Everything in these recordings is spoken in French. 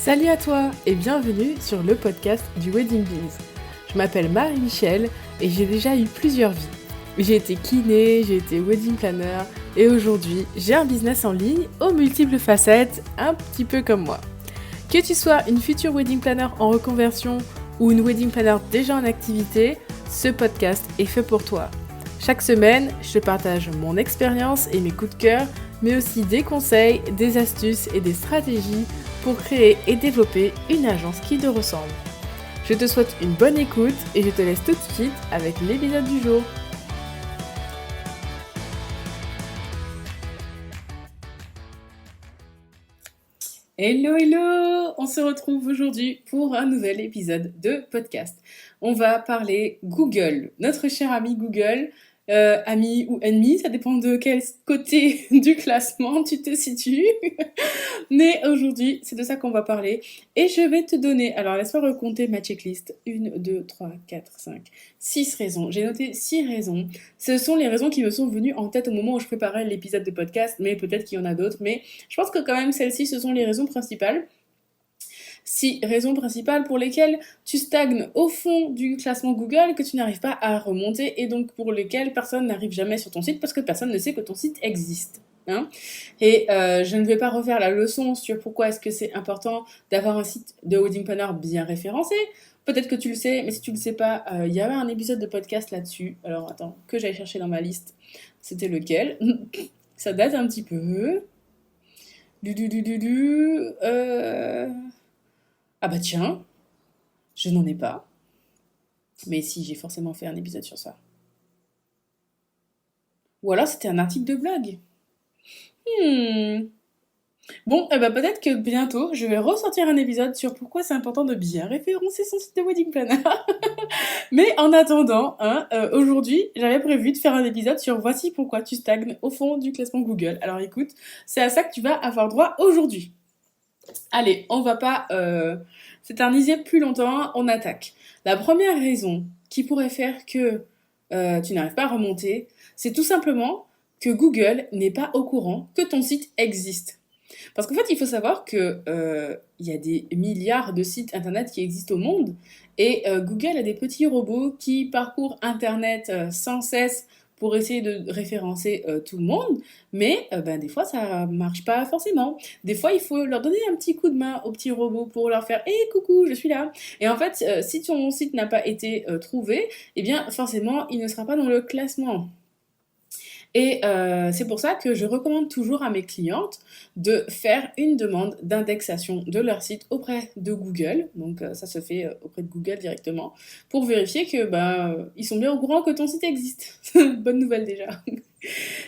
Salut à toi et bienvenue sur le podcast du Wedding Biz. Je m'appelle Marie-Michel et j'ai déjà eu plusieurs vies. J'ai été kiné, j'ai été wedding planner et aujourd'hui j'ai un business en ligne aux multiples facettes, un petit peu comme moi. Que tu sois une future wedding planner en reconversion ou une wedding planner déjà en activité, ce podcast est fait pour toi. Chaque semaine, je te partage mon expérience et mes coups de cœur, mais aussi des conseils, des astuces et des stratégies pour créer et développer une agence qui te ressemble. Je te souhaite une bonne écoute et je te laisse tout de suite avec l'épisode du jour. Hello, on se retrouve aujourd'hui pour un nouvel épisode de podcast. On va parler Google, notre cher ami Google, ami ou ennemi, ça dépend de quel côté du classement tu te situes. Mais aujourd'hui, c'est de ça qu'on va parler. Et je vais te donner, alors laisse-moi recompter ma checklist. 1, 2, 3, 4, 5, 6 raisons. J'ai noté 6 raisons. Ce sont les raisons qui me sont venues en tête au moment où je préparais l'épisode de podcast, mais peut-être qu'il y en a d'autres. Mais je pense que quand même celles-ci, ce sont les raisons principales. 6 raisons principales pour lesquelles tu stagnes au fond du classement Google, que tu n'arrives pas à remonter et donc pour lesquelles personne n'arrive jamais sur ton site parce que personne ne sait que ton site existe. Et je ne vais pas refaire la leçon sur pourquoi est-ce que c'est important d'avoir un site de wedding planner bien référencé. Peut-être que tu le sais, mais si tu le sais pas, il y avait un épisode de podcast là-dessus. Alors attends, que j'aille chercher dans ma liste. C'était lequel? Ça date un petit peu. Ah bah tiens, je n'en ai pas. Mais si, j'ai forcément fait un épisode sur ça. Ou alors c'était un article de blog. Bon, peut-être que bientôt, je vais ressortir un épisode sur pourquoi c'est important de bien référencer son site de wedding planner. Mais en attendant, aujourd'hui, j'avais prévu de faire un épisode sur voici pourquoi tu stagnes au fond du classement Google. Alors écoute, c'est à ça que tu vas avoir droit aujourd'hui. Allez, on va pas s'éterniser plus longtemps, on attaque. La première raison qui pourrait faire que tu n'arrives pas à remonter, c'est tout simplement que Google n'est pas au courant que ton site existe. Parce qu'en fait, il faut savoir que il y a des milliards de sites internet qui existent au monde et Google a des petits robots qui parcourent internet sans cesse pour essayer de référencer tout le monde, mais des fois ça marche pas forcément. Des fois, il faut leur donner un petit coup de main aux petits robots pour leur faire "Hey, coucou, je suis là." Et en fait, si ton site n'a pas été trouvé, eh bien forcément, il ne sera pas dans le classement. Et c'est pour ça que je recommande toujours à mes clientes de faire une demande d'indexation de leur site auprès de Google. Donc ça se fait auprès de Google directement pour vérifier que ils sont bien au courant que ton site existe. Bonne nouvelle déjà.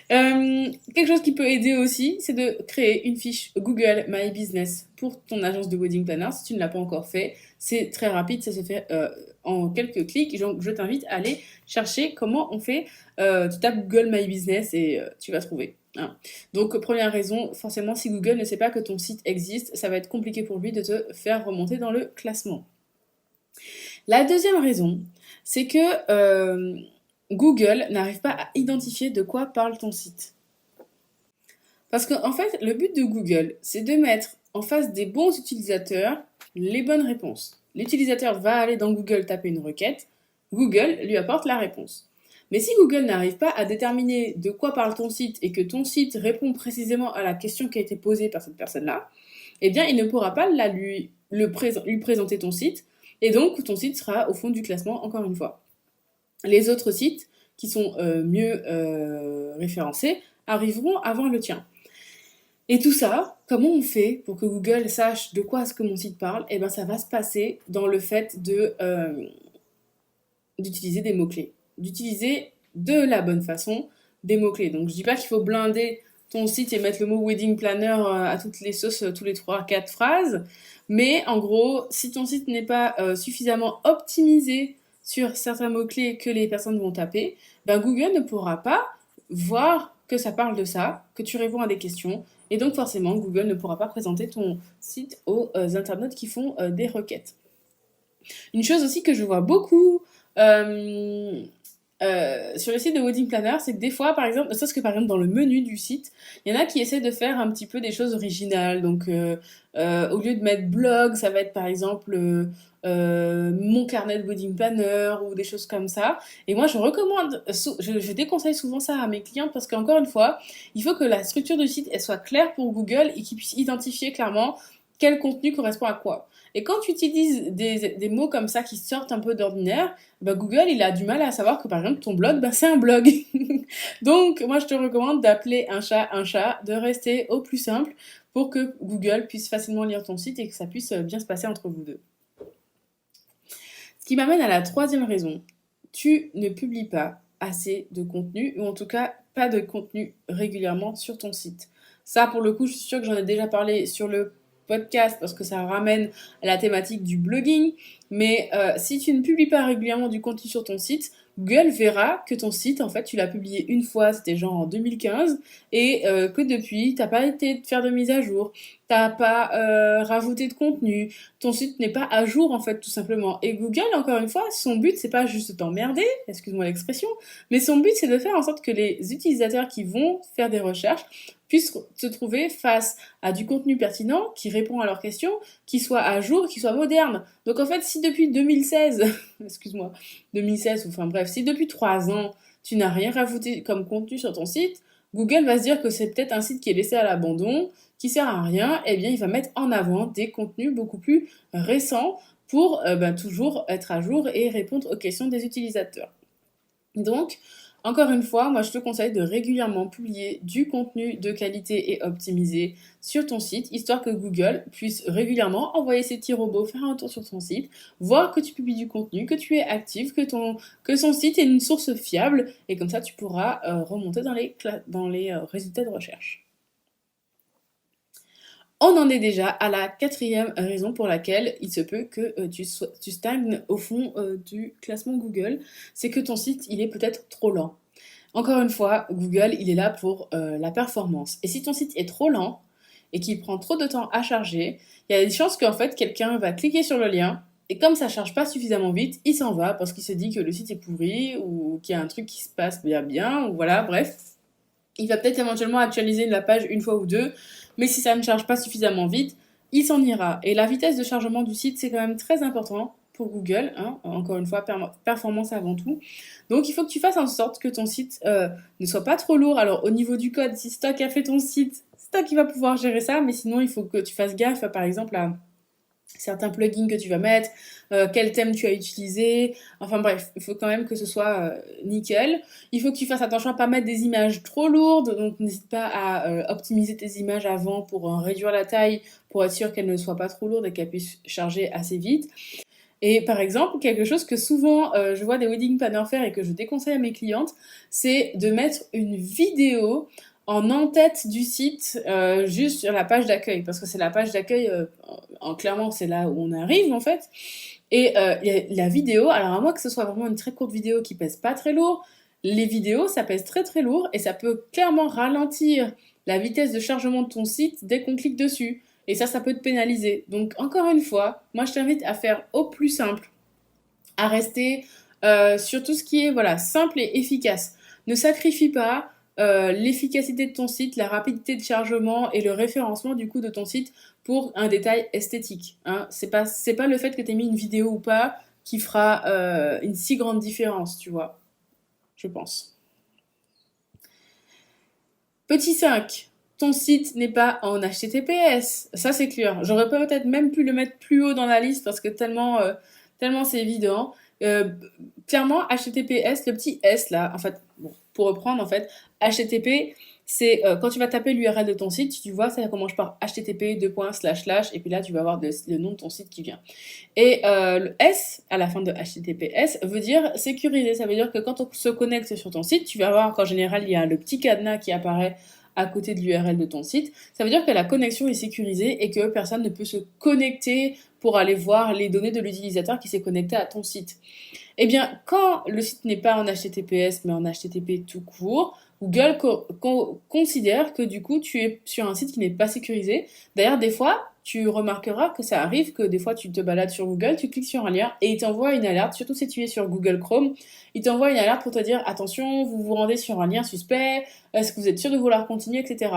Quelque chose qui peut aider aussi, c'est de créer une fiche Google My Business pour ton agence de wedding planner. Si tu ne l'as pas encore fait, c'est très rapide, ça se fait en quelques clics. Donc, je t'invite à aller chercher comment on fait. Tu tapes Google My Business et tu vas trouver. Donc, première raison, forcément, si Google ne sait pas que ton site existe, ça va être compliqué pour lui de te faire remonter dans le classement. La deuxième raison, c'est que Google n'arrive pas à identifier de quoi parle ton site. Parce qu'en fait, le but de Google, c'est de mettre en face des bons utilisateurs les bonnes réponses. L'utilisateur va aller dans Google taper une requête, Google lui apporte la réponse. Mais si Google n'arrive pas à déterminer de quoi parle ton site et que ton site répond précisément à la question qui a été posée par cette personne-là, eh bien, il ne pourra pas lui présenter ton site et donc ton site sera au fond du classement encore une fois. Les autres sites qui sont mieux référencés arriveront avant le tien. Et tout ça, comment on fait pour que Google sache de quoi est-ce que mon site parle? Eh bien, ça va se passer dans le fait d'utiliser des mots-clés. D'utiliser de la bonne façon des mots-clés. Donc, je dis pas qu'il faut blinder ton site et mettre le mot wedding planner à toutes les sauces, tous les 3-4 phrases. Mais en gros, si ton site n'est pas suffisamment optimisé sur certains mots-clés que les personnes vont taper, Google ne pourra pas voir que ça parle de ça, que tu réponds à des questions, et donc forcément Google ne pourra pas présenter ton site aux internautes qui font des requêtes. Une chose aussi que je vois beaucoup sur le site de Wedding Planner, c'est que des fois, par exemple, sauf que par exemple dans le menu du site, il y en a qui essaient de faire un petit peu des choses originales. Donc, au lieu de mettre blog, ça va être par exemple mon carnet de Wedding Planner ou des choses comme ça. Et moi, je recommande, je déconseille souvent ça à mes clientes parce qu'encore une fois, il faut que la structure du site elle soit claire pour Google et qu'ils puissent identifier clairement quel contenu correspond à quoi. Et quand tu utilises des mots comme ça qui sortent un peu d'ordinaire, bah Google, il a du mal à savoir que par exemple ton blog, bah, c'est un blog. Donc, moi, je te recommande d'appeler un chat, de rester au plus simple pour que Google puisse facilement lire ton site et que ça puisse bien se passer entre vous deux. Ce qui m'amène à la troisième raison. Tu ne publies pas assez de contenu, ou en tout cas pas de contenu régulièrement sur ton site. Ça, pour le coup, je suis sûre que j'en ai déjà parlé sur le podcast parce que ça ramène à la thématique du blogging. Mais si tu ne publies pas régulièrement du contenu sur ton site, Google verra que ton site, en fait, tu l'as publié une fois, c'était genre en 2015, et que depuis, t'as pas été faire de mise à jour, t'as pas rajouté de contenu, ton site n'est pas à jour, en fait, tout simplement. Et Google, encore une fois, son but, c'est pas juste de t'emmerder, excuse-moi l'expression, mais son but, c'est de faire en sorte que les utilisateurs qui vont faire des recherches puissent se trouver face à du contenu pertinent qui répond à leurs questions, qui soit à jour, qui soit moderne. Donc en fait, si depuis 2016, excuse-moi, 2016, ou enfin bref, si depuis 3 ans, tu n'as rien rajouté comme contenu sur ton site, Google va se dire que c'est peut-être un site qui est laissé à l'abandon, qui sert à rien, et bien il va mettre en avant des contenus beaucoup plus récents pour toujours être à jour et répondre aux questions des utilisateurs. Donc, encore une fois, moi je te conseille de régulièrement publier du contenu de qualité et optimisé sur ton site, histoire que Google puisse régulièrement envoyer ses petits robots faire un tour sur ton site, voir que tu publies du contenu, que tu es actif, que son site est une source fiable, et comme ça tu pourras remonter dans les résultats de recherche. On en est déjà à la quatrième raison pour laquelle il se peut que tu stagnes au fond du classement Google, c'est que ton site il est peut-être trop lent. Encore une fois, Google il est là pour la performance. Et si ton site est trop lent et qu'il prend trop de temps à charger, il y a des chances qu'en fait quelqu'un va cliquer sur le lien et comme ça charge pas suffisamment vite, il s'en va parce qu'il se dit que le site est pourri ou qu'il y a un truc qui se passe bien ou voilà, bref. Il va peut-être éventuellement actualiser la page une fois ou deux, mais si ça ne charge pas suffisamment vite, il s'en ira. Et la vitesse de chargement du site, c'est quand même très important pour Google. Hein. Encore une fois, performance avant tout. Donc il faut que tu fasses en sorte que ton site ne soit pas trop lourd. Alors au niveau du code, si Stock a fait ton site, Stock il va pouvoir gérer ça, mais sinon il faut que tu fasses gaffe, par exemple, à certains plugins que tu vas mettre, quel thème tu as utilisé, enfin bref, il faut quand même que ce soit nickel. Il faut que tu fasses attention à pas mettre des images trop lourdes, donc n'hésite pas à optimiser tes images avant pour réduire la taille, pour être sûr qu'elles ne soient pas trop lourdes et qu'elles puissent charger assez vite. Et par exemple, quelque chose que souvent je vois des wedding planners faire et que je déconseille à mes clientes, c'est de mettre une vidéo en en-tête du site, juste sur la page d'accueil, parce que c'est la page d'accueil, clairement c'est là où on arrive en fait. Et la vidéo, alors à moins que ce soit vraiment une très courte vidéo qui pèse pas très lourd, les vidéos ça pèse très très lourd et ça peut clairement ralentir la vitesse de chargement de ton site dès qu'on clique dessus. Et ça peut te pénaliser. Donc encore une fois, moi je t'invite à faire au plus simple, à rester sur tout ce qui est voilà, simple et efficace. Ne sacrifie pas l'efficacité de ton site, la rapidité de chargement et le référencement du coup de ton site pour un détail esthétique. Hein. C'est pas le fait que tu aies mis une vidéo ou pas qui fera une si grande différence, tu vois, je pense. Petit 5, ton site n'est pas en HTTPS. Ça, c'est clair. J'aurais peut-être même pu le mettre plus haut dans la liste parce que tellement c'est évident. Clairement, HTTPS, le petit S là, en fait, bon, pour reprendre, en fait, HTTP, c'est quand tu vas taper l'URL de ton site, tu vois, ça commence par HTTP, et puis là, tu vas avoir le nom de ton site qui vient. Et le S, à la fin de HTTPS, veut dire sécurisé. Ça veut dire que quand on se connecte sur ton site, tu vas voir qu'en général, il y a le petit cadenas qui apparaît à côté de l'URL de ton site. Ça veut dire que la connexion est sécurisée et que personne ne peut se connecter pour aller voir les données de l'utilisateur qui s'est connecté à ton site. Eh bien, quand le site n'est pas en HTTPS mais en HTTP tout court, Google considère que du coup tu es sur un site qui n'est pas sécurisé. D'ailleurs, des fois, tu remarqueras que ça arrive que des fois tu te balades sur Google, tu cliques sur un lien et il t'envoie une alerte, surtout si tu es sur Google Chrome, il t'envoie une alerte pour te dire attention, vous vous rendez sur un lien suspect, est-ce que vous êtes sûr de vouloir continuer, etc.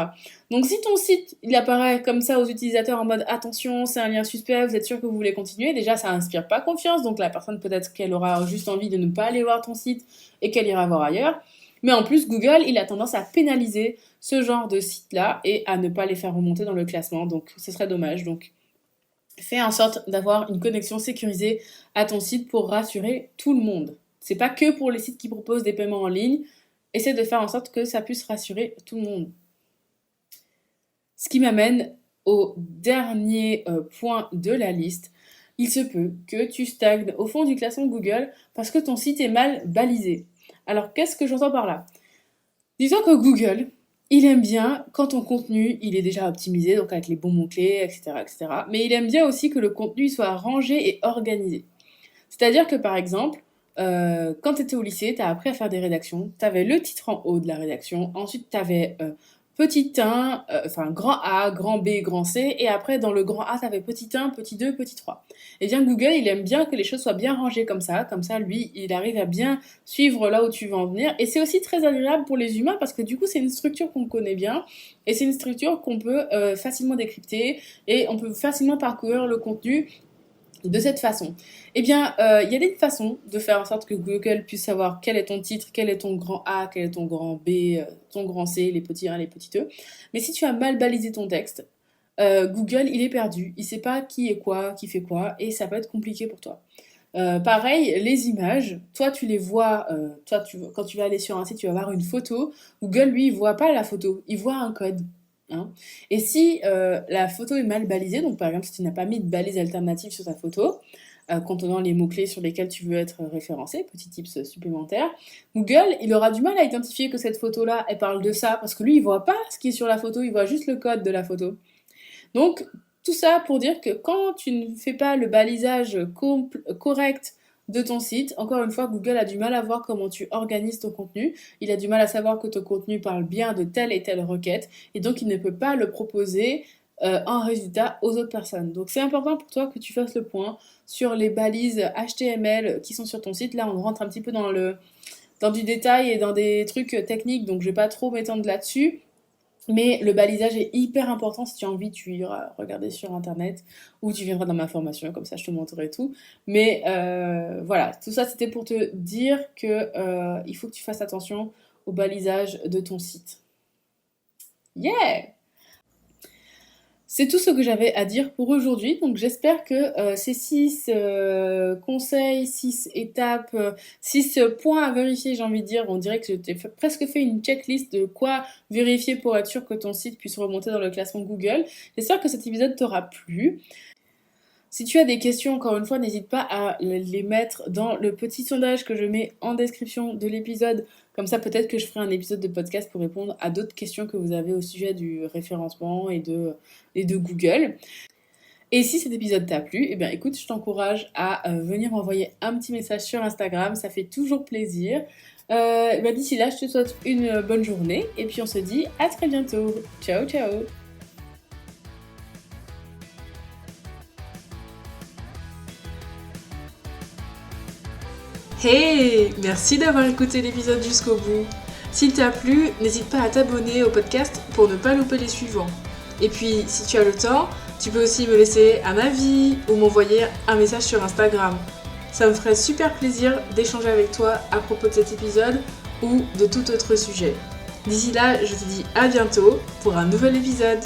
Donc si ton site il apparaît comme ça aux utilisateurs en mode attention, c'est un lien suspect, vous êtes sûr que vous voulez continuer, déjà ça inspire pas confiance, donc la personne peut-être qu'elle aura juste envie de ne pas aller voir ton site et qu'elle ira voir ailleurs. Mais en plus, Google, il a tendance à pénaliser ce genre de sites-là et à ne pas les faire remonter dans le classement. Donc, ce serait dommage. Donc, fais en sorte d'avoir une connexion sécurisée à ton site pour rassurer tout le monde. C'est pas que pour les sites qui proposent des paiements en ligne. Essaie de faire en sorte que ça puisse rassurer tout le monde. Ce qui m'amène au dernier point de la liste. Il se peut que tu stagnes au fond du classement Google parce que ton site est mal balisé. Alors, qu'est-ce que j'entends par là? Disons que Google, il aime bien quand ton contenu, il est déjà optimisé, donc avec les bons mots-clés, etc., etc. Mais il aime bien aussi que le contenu soit rangé et organisé. C'est-à-dire que, par exemple, quand tu étais au lycée, tu as appris à faire des rédactions, tu avais le titre en haut de la rédaction, ensuite tu avais petit 1, enfin grand A, grand B, grand C, et après dans le grand A, tu avais petit 1, petit 2, petit 3. Et bien Google, il aime bien que les choses soient bien rangées comme ça, lui, il arrive à bien suivre là où tu veux en venir, et c'est aussi très agréable pour les humains parce que du coup, c'est une structure qu'on connaît bien, et c'est une structure qu'on peut facilement décrypter, et on peut facilement parcourir le contenu de cette façon. Eh bien, il y a des façons de faire en sorte que Google puisse savoir quel est ton titre, quel est ton grand A, quel est ton grand B, ton grand C, les petits 1, les petits E. Mais si tu as mal balisé ton texte, Google, il est perdu. Il sait pas qui est quoi, qui fait quoi, et ça peut être compliqué pour toi. Pareil, les images, toi tu les vois, quand tu vas aller sur un site, tu vas voir une photo. Google, lui, il voit pas la photo, il voit un code. Hein. Et si la photo est mal balisée, donc par exemple si tu n'as pas mis de balise alternative sur ta photo, contenant les mots-clés sur lesquels tu veux être référencé, petit tips supplémentaire, Google, il aura du mal à identifier que cette photo-là, elle parle de ça, parce que lui, il voit pas ce qui est sur la photo, il voit juste le code de la photo. Donc, tout ça pour dire que quand tu ne fais pas le balisage correct de ton site, encore une fois, Google a du mal à voir comment tu organises ton contenu, il a du mal à savoir que ton contenu parle bien de telle et telle requête, et donc il ne peut pas le proposer en résultat aux autres personnes. Donc c'est important pour toi que tu fasses le point sur les balises HTML qui sont sur ton site. Là, on rentre un petit peu dans du détail et dans des trucs techniques, donc je vais pas trop m'étendre là-dessus. Mais le balisage est hyper important. Si tu as envie, tu iras regarder sur internet ou tu viendras dans ma formation, comme ça je te montrerai tout. Mais voilà, tout ça c'était pour te dire que il faut que tu fasses attention au balisage de ton site. Yeah! C'est tout ce que j'avais à dire pour aujourd'hui, donc j'espère que ces 6 conseils, 6 étapes, 6 points à vérifier, j'ai envie de dire, on dirait que je t'ai presque fait une checklist de quoi vérifier pour être sûr que ton site puisse remonter dans le classement Google. J'espère que cet épisode t'aura plu. Si tu as des questions, encore une fois, n'hésite pas à les mettre dans le petit sondage que je mets en description de l'épisode. Comme ça, peut-être que je ferai un épisode de podcast pour répondre à d'autres questions que vous avez au sujet du référencement et de Google. Et si cet épisode t'a plu, eh bien écoute, je t'encourage à venir m'envoyer un petit message sur Instagram, ça fait toujours plaisir. D'ici là, je te souhaite une bonne journée et puis on se dit à très bientôt. Ciao, ciao! Hey, merci d'avoir écouté l'épisode jusqu'au bout. S'il t'a plu, n'hésite pas à t'abonner au podcast pour ne pas louper les suivants. Et puis, si tu as le temps, tu peux aussi me laisser un avis ou m'envoyer un message sur Instagram. Ça me ferait super plaisir d'échanger avec toi à propos de cet épisode ou de tout autre sujet. D'ici là, je te dis à bientôt pour un nouvel épisode.